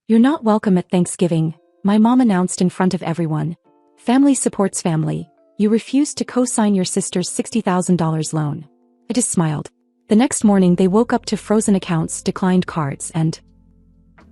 "You're not welcome at Thanksgiving," my mom announced in front of everyone. "Family supports family. You refused to co-sign your sister's $60,000 loan." I just smiled. The next morning they woke up to frozen accounts, declined cards, and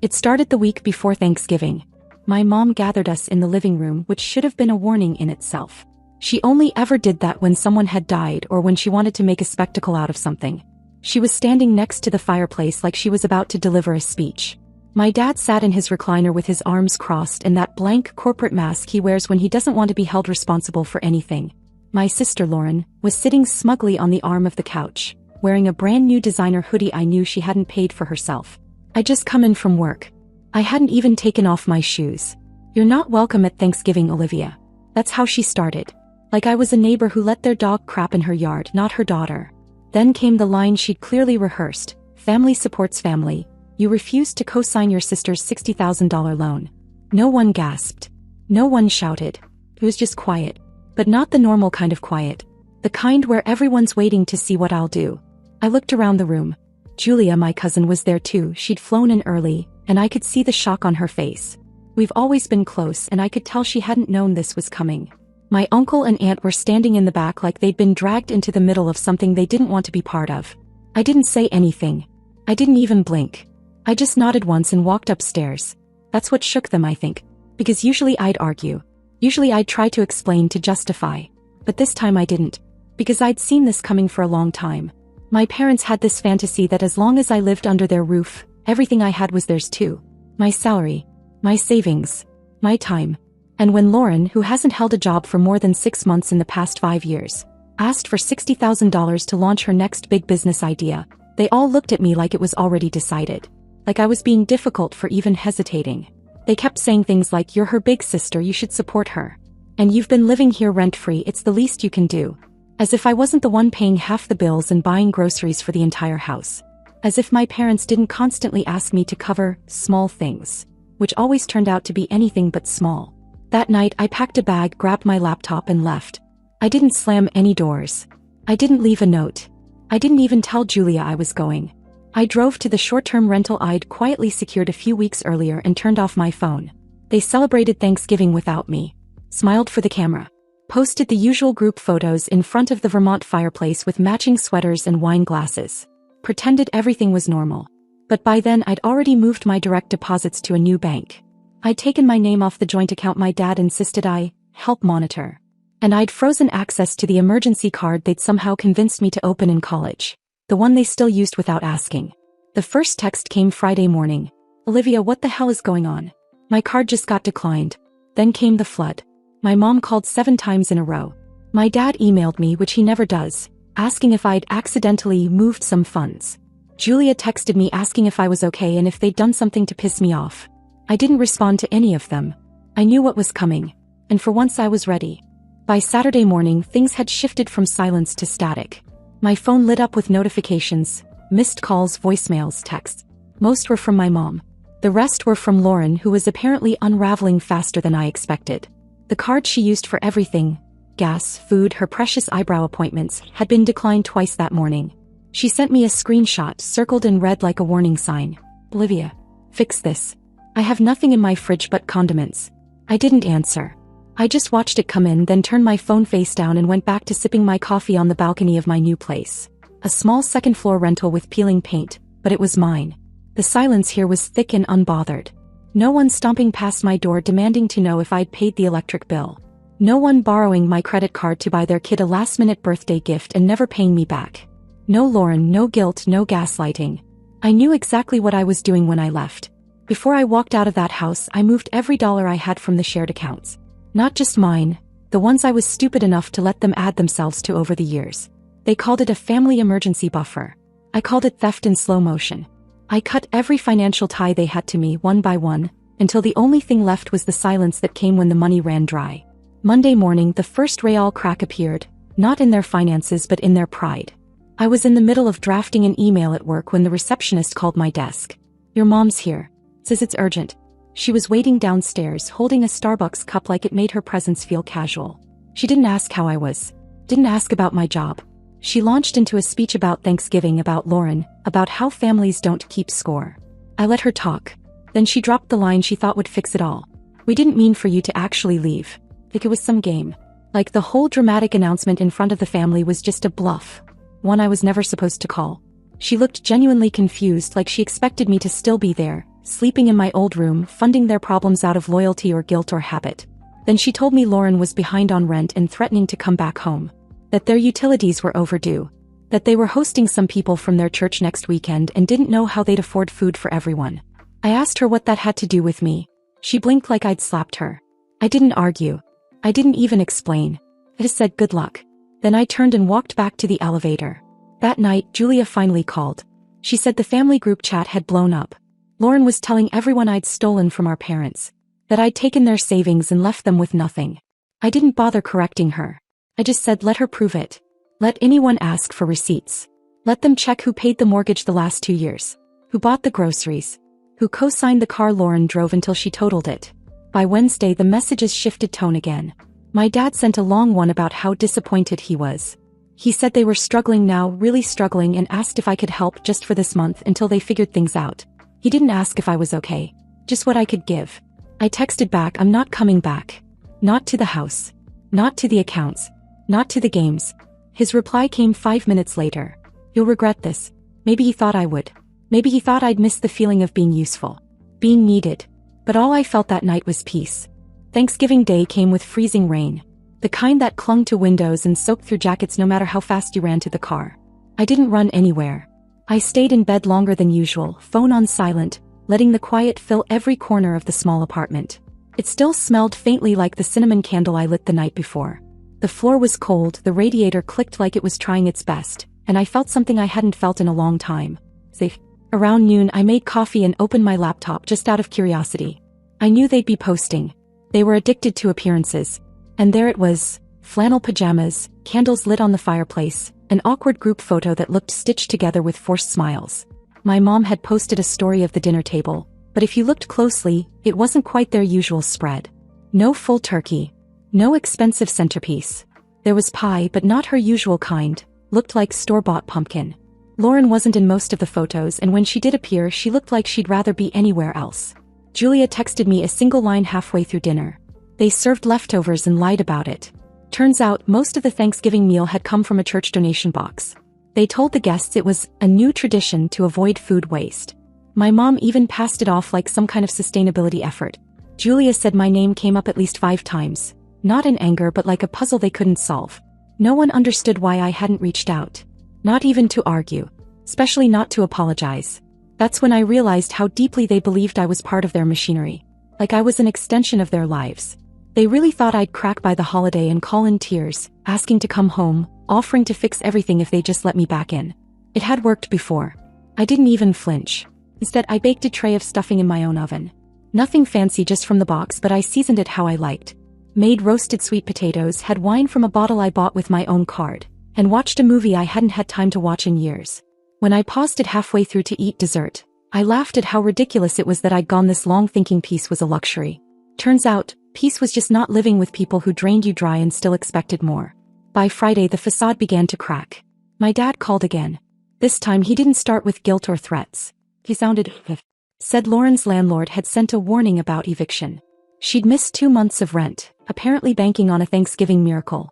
it started the week before Thanksgiving. My mom gathered us in the living room, which should have been a warning in itself. She only ever did that when someone had died or when she wanted to make a spectacle out of something. She was standing next to the fireplace like she was about to deliver a speech. My dad sat in his recliner with his arms crossed and that blank corporate mask he wears when he doesn't want to be held responsible for anything. My sister Lauren was sitting smugly on the arm of the couch, wearing a brand new designer hoodie I knew she hadn't paid for herself. I'd just come in from work. I hadn't even taken off my shoes. "You're not welcome at Thanksgiving, Olivia." That's how she started. Like I was a neighbor who let their dog crap in her yard, not her daughter. Then came the line she'd clearly rehearsed: "Family supports family. You refused to co-sign your sister's $60,000 loan." No one gasped. No one shouted. It was just quiet. But not the normal kind of quiet. The kind where everyone's waiting to see what I'll do. I looked around the room. Julia, my cousin, was there too. She'd flown in early, and I could see the shock on her face. We've always been close, and I could tell she hadn't known this was coming. My uncle and aunt were standing in the back like they'd been dragged into the middle of something they didn't want to be part of. I didn't say anything. I didn't even blink. I just nodded once and walked upstairs. That's what shook them, I think. Because usually I'd argue. Usually I'd try to explain, to justify. But this time I didn't. Because I'd seen this coming for a long time. My parents had this fantasy that as long as I lived under their roof, everything I had was theirs too. My salary. My savings. My time. And when Lauren, who hasn't held a job for more than 6 months in the past 5 years, asked for $60,000 to launch her next big business idea, they all looked at me like it was already decided. Like I was being difficult for even hesitating. They kept saying things like, "You're her big sister, you should support her. And you've been living here rent-free, it's the least you can do." As if I wasn't the one paying half the bills and buying groceries for the entire house. As if my parents didn't constantly ask me to cover small things, which always turned out to be anything but small. That night I packed a bag, grabbed my laptop and left. I didn't slam any doors. I didn't leave a note. I didn't even tell Julia I was going. I drove to the short-term rental I'd quietly secured a few weeks earlier and turned off my phone. They celebrated Thanksgiving without me. Smiled for the camera. Posted the usual group photos in front of the Vermont fireplace with matching sweaters and wine glasses. Pretended everything was normal. But by then I'd already moved my direct deposits to a new bank. I'd taken my name off the joint account my dad insisted I help monitor. And I'd frozen access to the emergency card they'd somehow convinced me to open in college. The one they still used without asking. The first text came Friday morning. "Olivia, what the hell is going on? My card just got declined." Then came the flood. My mom called 7 times in a row. My dad emailed me, which he never does, asking if I'd accidentally moved some funds. Julia texted me asking if I was okay and if they'd done something to piss me off. I didn't respond to any of them. I knew what was coming. And for once I was ready. By Saturday morning, things had shifted from silence to static. My phone lit up with notifications, missed calls, voicemails, texts. Most were from my mom. The rest were from Lauren, who was apparently unraveling faster than I expected. The card she used for everything, gas, food, her precious eyebrow appointments, had been declined twice that morning. She sent me a screenshot circled in red like a warning sign. "Olivia, fix this. I have nothing in my fridge but condiments." I didn't answer. I just watched it come in, then turned my phone face down and went back to sipping my coffee on the balcony of my new place. A small second-floor rental with peeling paint, but it was mine. The silence here was thick and unbothered. No one stomping past my door demanding to know if I'd paid the electric bill. No one borrowing my credit card to buy their kid a last-minute birthday gift and never paying me back. No Lauren, no guilt, no gaslighting. I knew exactly what I was doing when I left. Before I walked out of that house, I moved every dollar I had from the shared accounts. Not just mine, the ones I was stupid enough to let them add themselves to over the years. They called it a family emergency buffer. I called it theft in slow motion. I cut every financial tie they had to me one by one, until the only thing left was the silence that came when the money ran dry. Monday morning, the first real crack appeared, not in their finances but in their pride. I was in the middle of drafting an email at work when the receptionist called my desk. "Your mom's here. Says it's urgent." She was waiting downstairs, holding a Starbucks cup like it made her presence feel casual. She didn't ask how I was. Didn't ask about my job. She launched into a speech about Thanksgiving, about Lauren, about how families don't keep score. I let her talk. Then she dropped the line she thought would fix it all. We didn't mean for you to actually leave. Like it was some game. Like the whole dramatic announcement in front of the family was just a bluff. One I was never supposed to call. She looked genuinely confused, like she expected me to still be there, sleeping in my old room, funding their problems out of loyalty or guilt or habit. Then she told me Lauren was behind on rent and threatening to come back home. That their utilities were overdue. That they were hosting some people from their church next weekend and didn't know how they'd afford food for everyone. I asked her what that had to do with me. She blinked like I'd slapped her. I didn't argue. I didn't even explain. I just said good luck. Then I turned and walked back to the elevator. That night, Julia finally called. She said the family group chat had blown up. Lauren was telling everyone I'd stolen from our parents. That I'd taken their savings and left them with nothing. I didn't bother correcting her. I just said let her prove it. Let anyone ask for receipts. Let them check who paid the mortgage the last 2 years. Who bought the groceries. Who co-signed the car Lauren drove until she totaled it. By Wednesday the messages shifted tone again. My dad sent a long one about how disappointed he was. He said they were struggling now, really struggling, and asked if I could help just for this month until they figured things out. He didn't ask if I was okay. Just what I could give. I texted back, I'm not coming back. Not to the house. Not to the accounts. Not to the games. His reply came 5 minutes later. You'll regret this. Maybe he thought I would. Maybe he thought I'd miss the feeling of being useful. Being needed. But all I felt that night was peace. Thanksgiving Day came with freezing rain. The kind that clung to windows and soaked through jackets no matter how fast you ran to the car. I didn't run anywhere. I stayed in bed longer than usual, phone on silent, letting the quiet fill every corner of the small apartment. It still smelled faintly like the cinnamon candle I lit the night before. The floor was cold, the radiator clicked like it was trying its best, and I felt something I hadn't felt in a long time. Safe. Around noon I made coffee and opened my laptop just out of curiosity. I knew they'd be posting. They were addicted to appearances. And there it was, flannel pajamas, candles lit on the fireplace, an awkward group photo that looked stitched together with forced smiles. My mom had posted a story of the dinner table, but if you looked closely, it wasn't quite their usual spread. No full turkey. No expensive centerpiece. There was pie, but not her usual kind, looked like store-bought pumpkin. Lauren wasn't in most of the photos, and when she did appear she looked like she'd rather be anywhere else. Julia texted me a single line halfway through dinner. They served leftovers and lied about it. Turns out most of the Thanksgiving meal had come from a church donation box. They told the guests it was a new tradition to avoid food waste. My mom even passed it off like some kind of sustainability effort. Julia said my name came up at least 5 times. Not in anger, but like a puzzle they couldn't solve. No one understood why I hadn't reached out. Not even to argue. Especially not to apologize. That's when I realized how deeply they believed I was part of their machinery. Like I was an extension of their lives. They really thought I'd crack by the holiday and call in tears, asking to come home, offering to fix everything if they just let me back in. It had worked before. I didn't even flinch. Instead, I baked a tray of stuffing in my own oven. Nothing fancy, just from the box, but I seasoned it how I liked. Made roasted sweet potatoes, had wine from a bottle I bought with my own card, and watched a movie I hadn't had time to watch in years. When I paused it halfway through to eat dessert, I laughed at how ridiculous it was that I'd gone this long thinking peace was a luxury. Turns out, peace was just not living with people who drained you dry and still expected more. By Friday the facade began to crack. My dad called again. This time he didn't start with guilt or threats. He said Lauren's landlord had sent a warning about eviction. She'd missed 2 months of rent, apparently banking on a Thanksgiving miracle.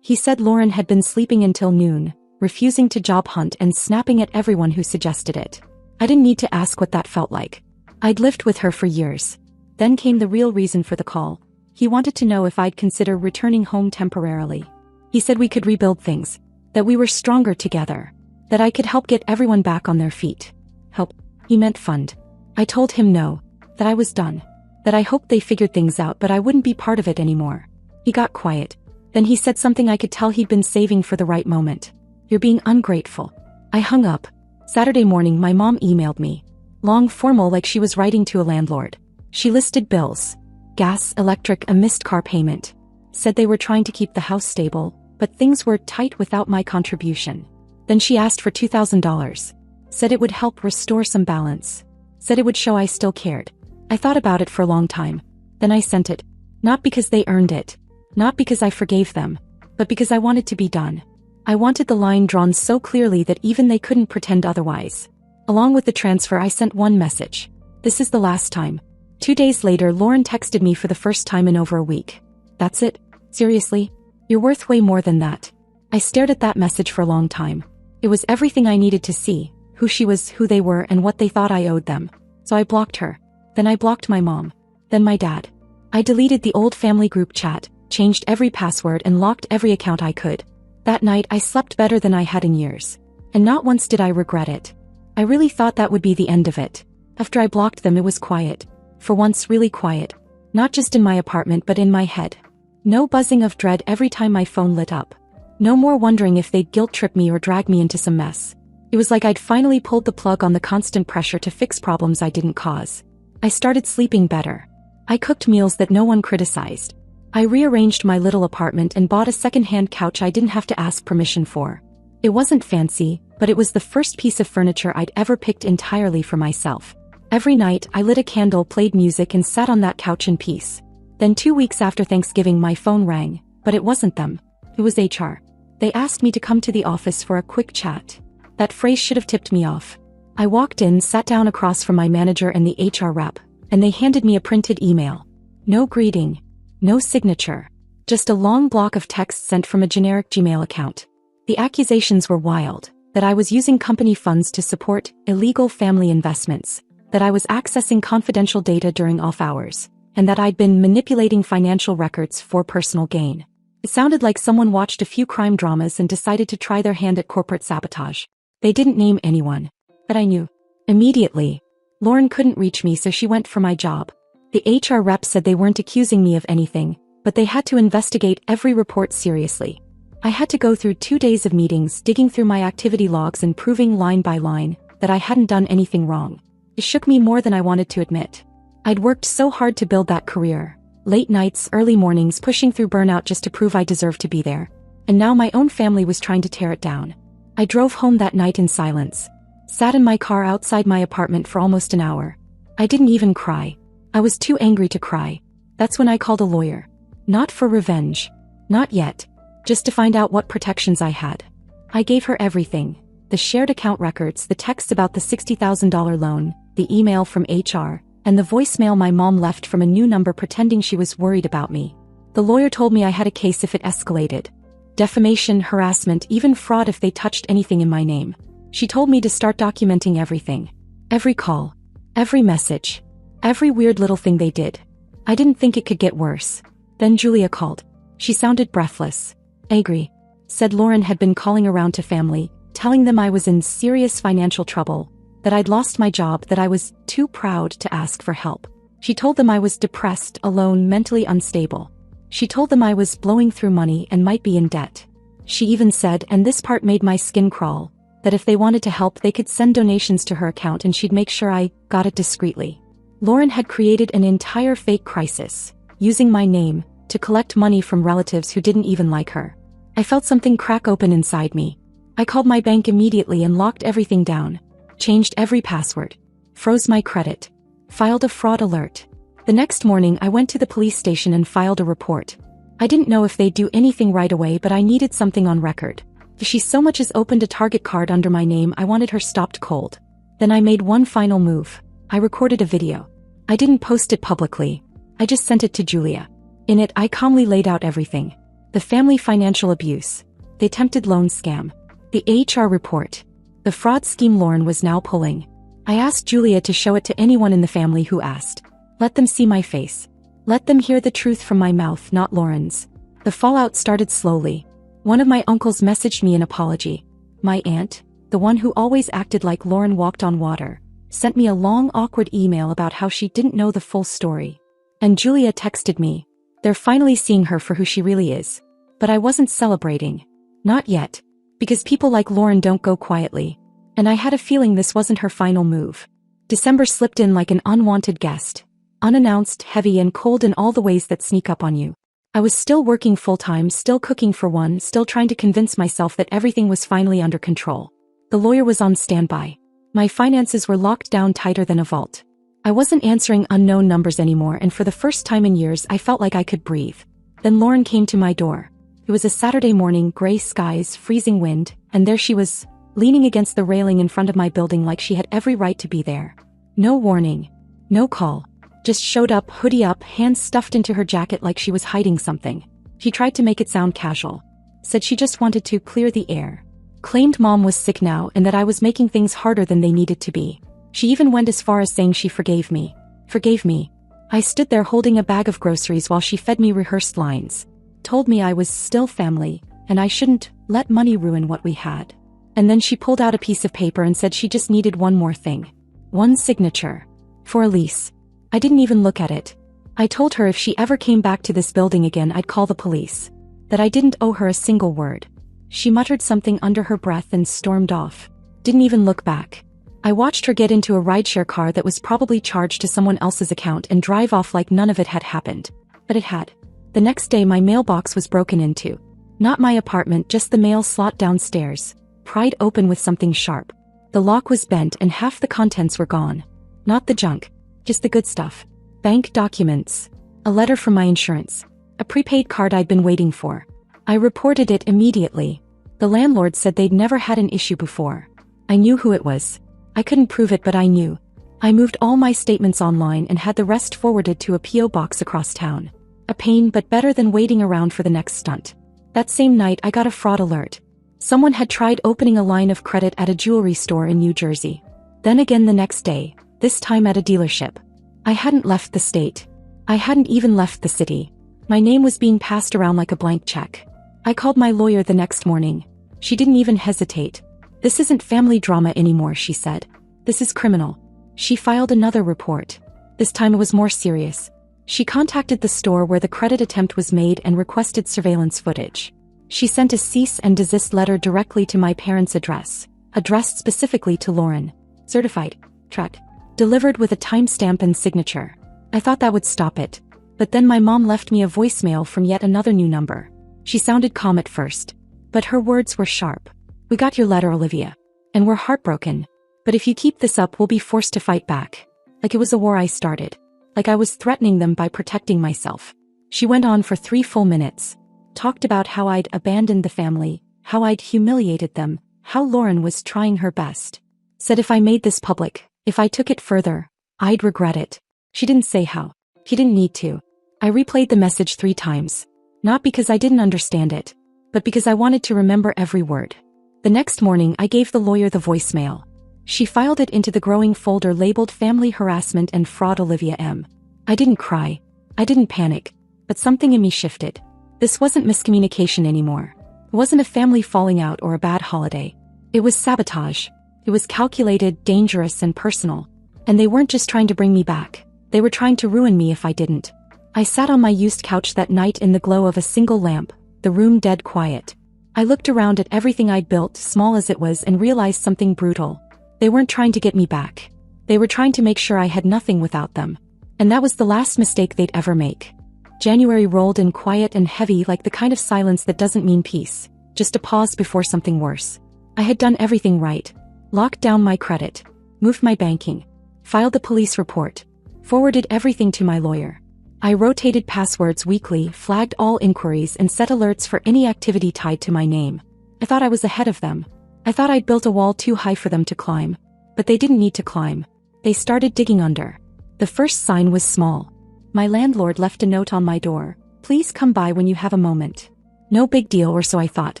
He said Lauren had been sleeping until noon, refusing to job hunt and snapping at everyone who suggested it. I didn't need to ask what that felt like. I'd lived with her for years. Then came the real reason for the call. He wanted to know if I'd consider returning home temporarily. He said we could rebuild things. That we were stronger together. That I could help get everyone back on their feet. Help. He meant fund. I told him no. That I was done. That I hoped they figured things out, but I wouldn't be part of it anymore. He got quiet. Then he said something I could tell he'd been saving for the right moment. You're being ungrateful. I hung up. Saturday morning my mom emailed me. Long, formal, like she was writing to a landlord. She listed bills. Gas, electric, a missed car payment. Said they were trying to keep the house stable, but things were tight without my contribution. Then she asked for $2,000. Said it would help restore some balance. Said it would show I still cared. I thought about it for a long time. Then I sent it. Not because they earned it. Not because I forgave them. But because I wanted to be done. I wanted the line drawn so clearly that even they couldn't pretend otherwise. Along with the transfer I sent one message. This is the last time. 2 days later, Lauren texted me for the first time in over a week. That's it? Seriously? You're worth way more than that. I stared at that message for a long time. It was everything I needed to see, who she was, who they were, and what they thought I owed them. So I blocked her. Then I blocked my mom. Then my dad. I deleted the old family group chat, changed every password, and locked every account I could. That night I slept better than I had in years. And not once did I regret it. I really thought that would be the end of it. After I blocked them, it was quiet. For once, really quiet. Not just in my apartment but in my head. No buzzing of dread every time my phone lit up. No more wondering if they'd guilt-trip me or drag me into some mess. It was like I'd finally pulled the plug on the constant pressure to fix problems I didn't cause. I started sleeping better. I cooked meals that no one criticized. I rearranged my little apartment and bought a second-hand couch I didn't have to ask permission for. It wasn't fancy, but it was the first piece of furniture I'd ever picked entirely for myself. Every night, I lit a candle, played music, and sat on that couch in peace. Then 2 weeks after Thanksgiving, my phone rang, but it wasn't them. It was HR. They asked me to come to the office for a quick chat. That phrase should have tipped me off. I walked in, sat down across from my manager and the HR rep, and they handed me a printed email. No greeting. No signature. Just a long block of text sent from a generic Gmail account. The accusations were wild. That I was using company funds to support illegal family investments. That I was accessing confidential data during off hours. And that I'd been manipulating financial records for personal gain. It sounded like someone watched a few crime dramas and decided to try their hand at corporate sabotage. They didn't name anyone. But I knew. Immediately. Lauren couldn't reach me, so she went for my job. The HR rep said they weren't accusing me of anything, but they had to investigate every report seriously. I had to go through 2 days of meetings, digging through my activity logs and proving line by line that I hadn't done anything wrong. It shook me more than I wanted to admit. I'd worked so hard to build that career. Late nights, early mornings, pushing through burnout just to prove I deserved to be there. And now my own family was trying to tear it down. I drove home that night in silence. Sat in my car outside my apartment for almost an hour. I didn't even cry. I was too angry to cry. That's when I called a lawyer. Not for revenge. Not yet. Just to find out what protections I had. I gave her everything. The shared account records, the text about the $60,000 loan, the email from HR, and the voicemail my mom left from a new number pretending she was worried about me. The lawyer told me I had a case if it escalated. Defamation, harassment, even fraud if they touched anything in my name. She told me to start documenting everything. Every call. Every message. Every weird little thing they did. I didn't think it could get worse. Then Julia called. She sounded breathless. Angry. Said Lauren had been calling around to family, telling them I was in serious financial trouble, that I'd lost my job, that I was too proud to ask for help. She told them I was depressed, alone, mentally unstable. She told them I was blowing through money and might be in debt. She even said, and this part made my skin crawl, that if they wanted to help they could send donations to her account and she'd make sure I got it discreetly. Lauren had created an entire fake crisis, using my name, to collect money from relatives who didn't even like her. I felt something crack open inside me. I called my bank immediately and locked everything down. Changed every password. Froze my credit. Filed a fraud alert. The next morning I went to the police station and filed a report. I didn't know if they'd do anything right away, but I needed something on record. If she so much as opened a Target card under my name, I wanted her stopped cold. Then I made one final move. I recorded a video. I didn't post it publicly. I just sent it to Julia. In it, I calmly laid out everything. The family financial abuse. The attempted loan scam. The HR report. The fraud scheme Lauren was now pulling. I asked Julia to show it to anyone in the family who asked. Let them see my face. Let them hear the truth from my mouth, not Lauren's. The fallout started slowly. One of my uncles messaged me an apology. My aunt, the one who always acted like Lauren walked on water, sent me a long, awkward email about how she didn't know the full story. And Julia texted me. They're finally seeing her for who she really is. But I wasn't celebrating. Not yet. Because people like Lauren don't go quietly. And I had a feeling this wasn't her final move. December slipped in like an unwanted guest. Unannounced, heavy and cold in all the ways that sneak up on you. I was still working full-time, still cooking for one, still trying to convince myself that everything was finally under control. The lawyer was on standby. My finances were locked down tighter than a vault. I wasn't answering unknown numbers anymore, and for the first time in years I felt like I could breathe. Then Lauren came to my door. It was a Saturday morning, gray skies, freezing wind, and there she was, leaning against the railing in front of my building like she had every right to be there. No warning. No call. Just showed up, hoodie up, hands stuffed into her jacket like she was hiding something. She tried to make it sound casual. Said she just wanted to clear the air. Claimed mom was sick now and that I was making things harder than they needed to be. She even went as far as saying she forgave me. Forgave me. I stood there holding a bag of groceries while she fed me rehearsed lines. Told me I was still family, and I shouldn't let money ruin what we had. And then she pulled out a piece of paper and said she just needed one more thing. One signature. For a lease. I didn't even look at it. I told her if she ever came back to this building again I'd call the police. That I didn't owe her a single word. She muttered something under her breath and stormed off. Didn't even look back. I watched her get into a rideshare car that was probably charged to someone else's account and drive off like none of it had happened. But it had. The next day my mailbox was broken into. Not my apartment, just the mail slot downstairs. Pried open with something sharp. The lock was bent and half the contents were gone. Not the junk. Just the good stuff. Bank documents. A letter from my insurance. A prepaid card I'd been waiting for. I reported it immediately. The landlord said they'd never had an issue before. I knew who it was. I couldn't prove it, but I knew. I moved all my statements online and had the rest forwarded to a P.O. box across town. A pain, but better than waiting around for the next stunt. That same night I got a fraud alert. Someone had tried opening a line of credit at a jewelry store in New Jersey. Then again the next day, this time at a dealership. I hadn't left the state. I hadn't even left the city. My name was being passed around like a blank check. I called my lawyer the next morning. She didn't even hesitate. This isn't family drama anymore, she said. This is criminal. She filed another report. This time it was more serious. She contacted the store where the credit attempt was made and requested surveillance footage. She sent a cease and desist letter directly to my parents' address, addressed specifically to Lauren. Certified. Tracked. Delivered with a timestamp and signature. I thought that would stop it. But then my mom left me a voicemail from yet another new number. She sounded calm at first. But her words were sharp. We got your letter, Olivia. And we're heartbroken. But if you keep this up, we'll be forced to fight back. Like it was a war I started. Like I was threatening them by protecting myself. She went on for 3 full minutes. Talked about how I'd abandoned the family, how I'd humiliated them, how Lauren was trying her best. Said if I made this public, if I took it further, I'd regret it. She didn't say how. She didn't need to. I replayed the message 3 times. Not because I didn't understand it, but because I wanted to remember every word. The next morning I gave the lawyer the voicemail. She filed it into the growing folder labeled Family Harassment and Fraud Olivia M. I didn't cry. I didn't panic. But something in me shifted. This wasn't miscommunication anymore. It wasn't a family falling out or a bad holiday. It was sabotage. It was calculated, dangerous, and personal. And they weren't just trying to bring me back. They were trying to ruin me if I didn't. I sat on my used couch that night in the glow of a single lamp, the room dead quiet. I looked around at everything I'd built, small as it was, and realized something brutal. They weren't trying to get me back. They were trying to make sure I had nothing without them. And that was the last mistake they'd ever make. January rolled in quiet and heavy, like the kind of silence that doesn't mean peace, just a pause before something worse. I had done everything right. Locked down my credit. Moved my banking. Filed the police report. Forwarded everything to my lawyer. I rotated passwords weekly, flagged all inquiries, and set alerts for any activity tied to my name. I thought I was ahead of them. I thought I'd built a wall too high for them to climb. But they didn't need to climb. They started digging under. The first sign was small. My landlord left a note on my door. Please come by when you have a moment. No big deal, or so I thought.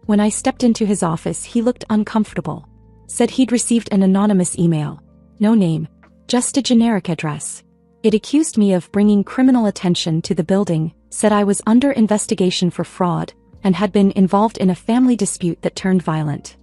When I stepped into his office, he looked uncomfortable. Said he'd received an anonymous email. No name. Just a generic address. It accused me of bringing criminal attention to the building, said I was under investigation for fraud, and had been involved in a family dispute that turned violent.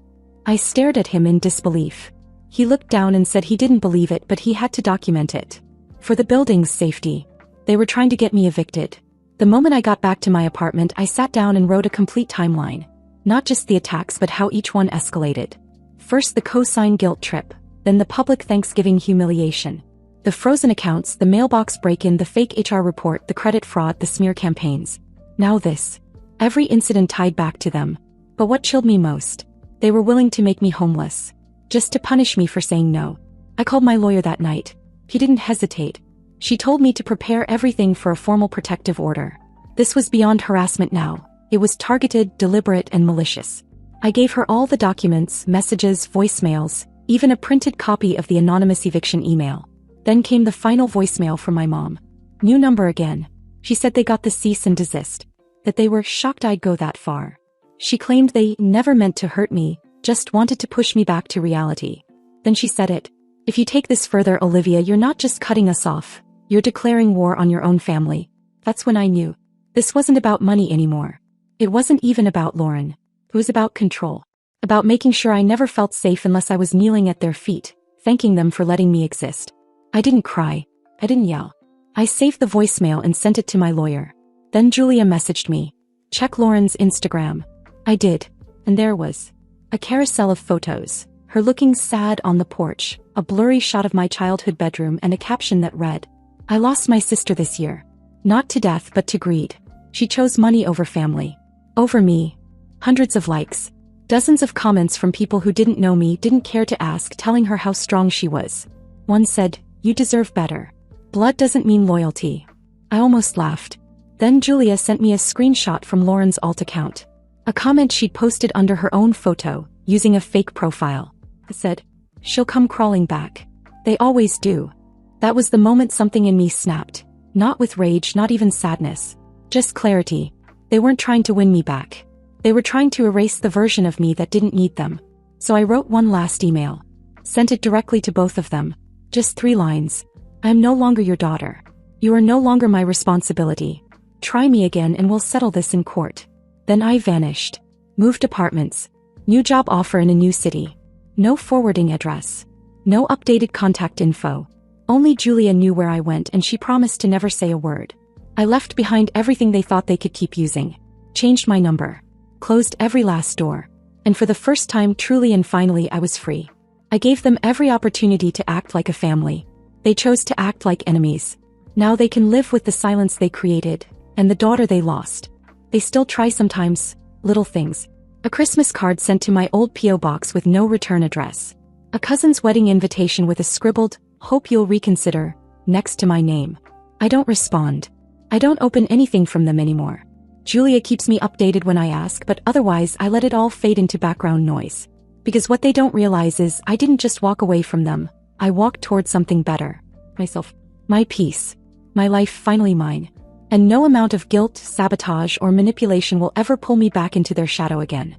I stared at him in disbelief. He looked down and said he didn't believe it, but he had to document it. For the building's safety. They were trying to get me evicted. The moment I got back to my apartment, I sat down and wrote a complete timeline. Not just the attacks, but how each one escalated. First the cosign guilt trip, then the public Thanksgiving humiliation. The frozen accounts, the mailbox break-in, the fake HR report, the credit fraud, the smear campaigns. Now this. Every incident tied back to them. But what chilled me most? They were willing to make me homeless. Just to punish me for saying no. I called my lawyer that night. He didn't hesitate. She told me to prepare everything for a formal protective order. This was beyond harassment now. It was targeted, deliberate, and malicious. I gave her all the documents, messages, voicemails, even a printed copy of the anonymous eviction email. Then came the final voicemail from my mom. New number again. She said they got the cease and desist. That they were shocked I'd go that far. She claimed they never meant to hurt me, just wanted to push me back to reality. Then she said it. If you take this further, Olivia, you're not just cutting us off. You're declaring war on your own family. That's when I knew. This wasn't about money anymore. It wasn't even about Lauren. It was about control. About making sure I never felt safe unless I was kneeling at their feet, thanking them for letting me exist. I didn't cry. I didn't yell. I saved the voicemail and sent it to my lawyer. Then Julia messaged me. Check Lauren's Instagram. I did. And there was a carousel of photos. Her looking sad on the porch, a blurry shot of my childhood bedroom, and a caption that read, I lost my sister this year. Not to death but to greed. She chose money over family. Over me. Hundreds of likes. Dozens of comments from people who didn't know me, didn't care to ask, telling her how strong she was. One said, you deserve better. Blood doesn't mean loyalty. I almost laughed. Then Julia sent me a screenshot from Lauren's alt account. A comment she'd posted under her own photo, using a fake profile. It said, she'll come crawling back. They always do. That was the moment something in me snapped. Not with rage, not even sadness. Just clarity. They weren't trying to win me back. They were trying to erase the version of me that didn't need them. So I wrote one last email. Sent it directly to both of them. Just 3 lines. I am no longer your daughter. You are no longer my responsibility. Try me again and we'll settle this in court. Then I vanished. Moved apartments. New job offer in a new city. No forwarding address. No updated contact info. Only Julia knew where I went and she promised to never say a word. I left behind everything they thought they could keep using. Changed my number. Closed every last door. And for the first time, truly and finally, I was free. I gave them every opportunity to act like a family. They chose to act like enemies. Now they can live with the silence they created, and the daughter they lost. They still try sometimes, little things. A Christmas card sent to my old P.O. box with no return address. A cousin's wedding invitation with a scribbled, hope you'll reconsider, next to my name. I don't respond. I don't open anything from them anymore. Julia keeps me updated when I ask, but otherwise I let it all fade into background noise. Because what they don't realize is I didn't just walk away from them. I walked toward something better. Myself. My peace. My life finally mine. And no amount of guilt, sabotage, or manipulation will ever pull me back into their shadow again.